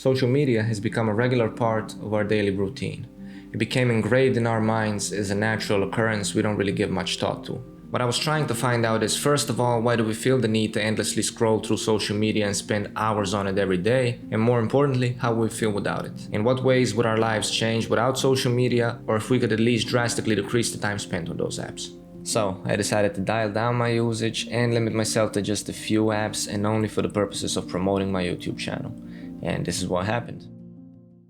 Social media has become a regular part of our daily routine. It became engraved in our minds as a natural occurrence we don't really give much thought to. What I was trying to find out is, first of all, why do we feel the need to endlessly scroll through social media and spend hours on it every day? And more importantly, how we feel without it? In what ways would our lives change without social media, or if we could at least drastically decrease the time spent on those apps? So I decided to dial down my usage and limit myself to just a few apps, and only for the purposes of promoting my YouTube channel. And this is what happened.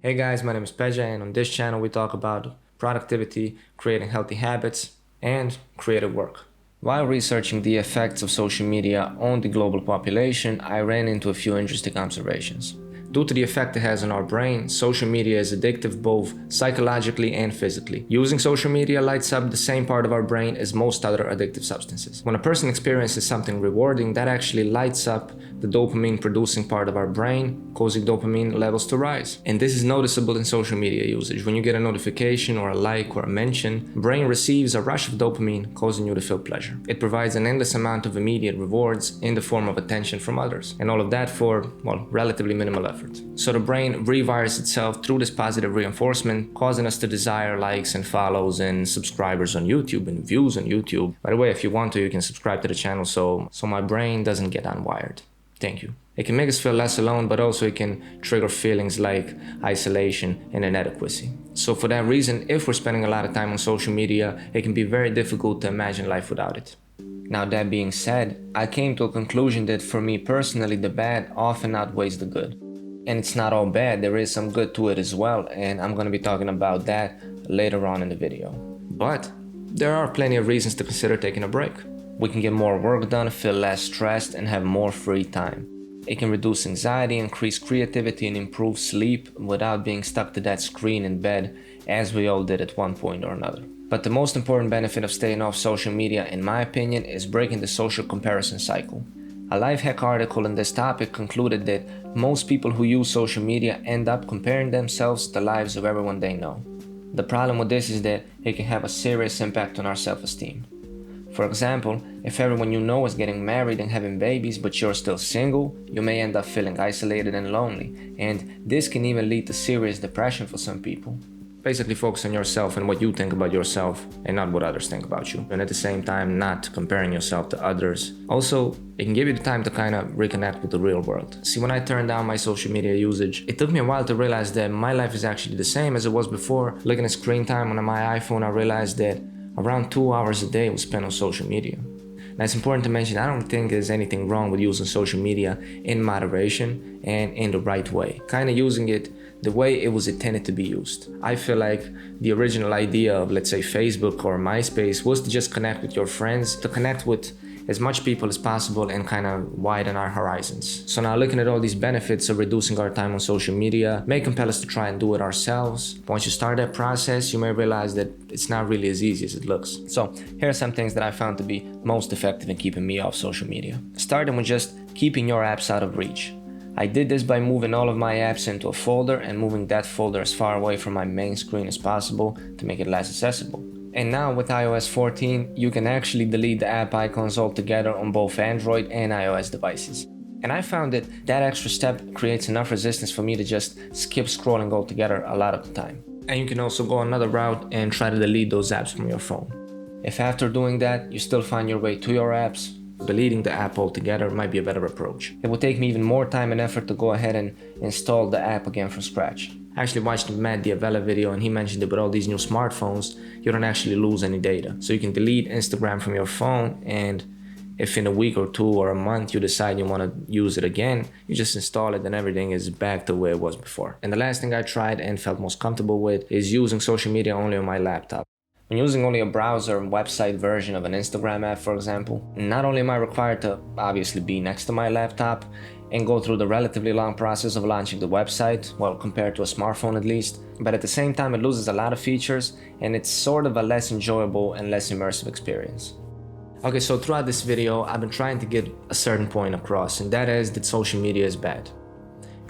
Hey guys, my name is Pedja, and on this channel we talk about productivity, creating healthy habits, and creative work. While researching the effects of social media on the global population, I ran into a few interesting observations. Due to the effect it has on our brain, social media is addictive both psychologically and physically. Using social media lights up the same part of our brain as most other addictive substances. When a person experiences something rewarding, that actually lights up the dopamine producing part of our brain, causing dopamine levels to rise. And this is noticeable in social media usage. When you get a notification or a like or a mention, brain receives a rush of dopamine, causing you to feel pleasure. It provides an endless amount of immediate rewards in the form of attention from others. And all of that for, well, relatively minimal effort. So the brain rewires itself through this positive reinforcement, causing us to desire likes and follows and subscribers on YouTube and views on YouTube. By the way, if you want to, you can subscribe to the channel so my brain doesn't get unwired. Thank you. It can make us feel less alone, but also it can trigger feelings like isolation and inadequacy. So for that reason, if we're spending a lot of time on social media, it can be very difficult to imagine life without it. Now that being said, I came to a conclusion that for me personally, the bad often outweighs the good. And it's not all bad, there is some good to it as well, and I'm going to be talking about that later on in the video. But there are plenty of reasons to consider taking a break. We can get more work done, feel less stressed, and have more free time. It can reduce anxiety, increase creativity, and improve sleep without being stuck to that screen in bed, as we all did at one point or another. But the most important benefit of staying off social media, in my opinion, is breaking the social comparison cycle. A Lifehack article on this topic concluded that most people who use social media end up comparing themselves to the lives of everyone they know. The problem with this is that it can have a serious impact on our self-esteem. For example, if everyone you know is getting married and having babies but you're still single, you may end up feeling isolated and lonely, and this can even lead to serious depression for some people. Basically focus on yourself and what you think about yourself and not what others think about you. And at the same time, not comparing yourself to others. Also, it can give you the time to kind of reconnect with the real world. See, when I turned down my social media usage, it took me a while to realize that my life is actually the same as it was before. Looking at screen time on my iPhone, I realized that around 2 hours a day was spent on social media. Now, it's important to mention, I don't think there's anything wrong with using social media in moderation and in the right way. Kind of using it the way it was intended to be used. I feel like the original idea of, let's say, Facebook or MySpace was to just connect with your friends, to connect with as much people as possible and kind of widen our horizons. So now looking at all these benefits of reducing our time on social media may compel us to try and do it ourselves. Once you start that process, you may realize that it's not really as easy as it looks. So here are some things that I found to be most effective in keeping me off social media. Starting with just keeping your apps out of reach. I did this by moving all of my apps into a folder and moving that folder as far away from my main screen as possible to make it less accessible. And now with iOS 14, you can actually delete the app icons altogether on both Android and iOS devices. And I found that that extra step creates enough resistance for me to just skip scrolling altogether a lot of the time. And you can also go another route and try to delete those apps from your phone. If after doing that, you still find your way to your apps, deleting the app altogether might be a better approach. It would take me even more time and effort to go ahead and install the app again from scratch. I actually watched the Matt D'Avella video, and he mentioned that with all these new smartphones, you don't actually lose any data. So you can delete Instagram from your phone, and if in a week or two or a month you decide you want to use it again, you just install it and everything is back to where it was before. And the last thing I tried and felt most comfortable with is using social media only on my laptop. When using only a browser and website version of an Instagram app, for example, not only am I required to obviously be next to my laptop and go through the relatively long process of launching the website, well, compared to a smartphone at least, but at the same time it loses a lot of features and it's sort of a less enjoyable and less immersive experience. Okay, so throughout this video, I've been trying to get a certain point across, and that is that social media is bad.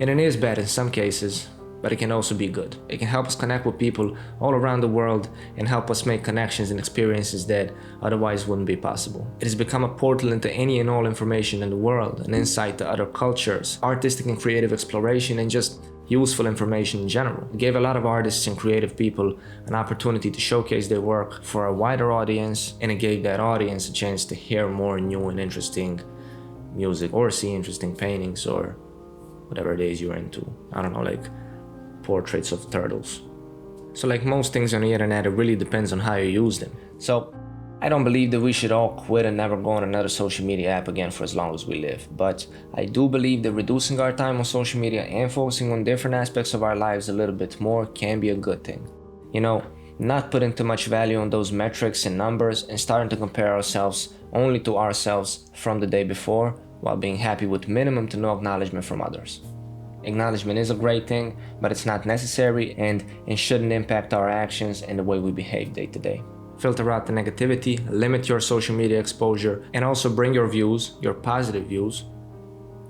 And it is bad in some cases, but it can also be good. It can help us connect with people all around the world and help us make connections and experiences that otherwise wouldn't be possible. It has become a portal into any and all information in the world, an insight to other cultures, artistic and creative exploration, and just useful information in general. It gave a lot of artists and creative people an opportunity to showcase their work for a wider audience, and it gave that audience a chance to hear more new and interesting music or see interesting paintings or whatever it is you're into. I don't know, like portraits of turtles. So like most things on the internet, it really depends on how you use them. So I don't believe that we should all quit and never go on another social media app again for as long as we live. But I do believe that reducing our time on social media and focusing on different aspects of our lives a little bit more can be a good thing. You know, not putting too much value on those metrics and numbers and starting to compare ourselves only to ourselves from the day before, while being happy with minimum to no acknowledgement from others. Acknowledgement is a great thing, but it's not necessary and it shouldn't impact our actions and the way we behave day to day. Filter out the negativity, limit your social media exposure, and also bring your views, your positive views,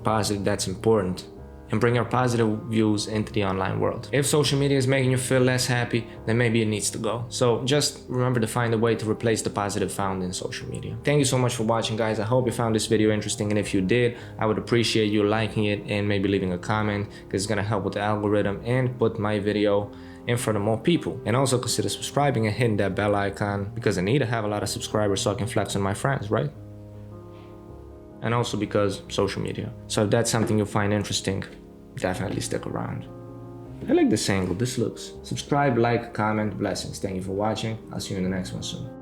positive, that's important, and bring your positive views into the online world. If social media is making you feel less happy, then maybe it needs to go. So just remember to find a way to replace the positive found in social media. Thank you so much for watching, guys. I hope you found this video interesting, and if you did, I would appreciate you liking it and maybe leaving a comment, because it's gonna help with the algorithm and put my video in front of more people. And also consider subscribing and hitting that bell icon, because I need to have a lot of subscribers so I can flex on my friends, right? And also because social media. So if that's something you find interesting, definitely stick around. I like this angle, this looks. Subscribe, like, comment, blessings. Thank you for watching. I'll see you in the next one soon.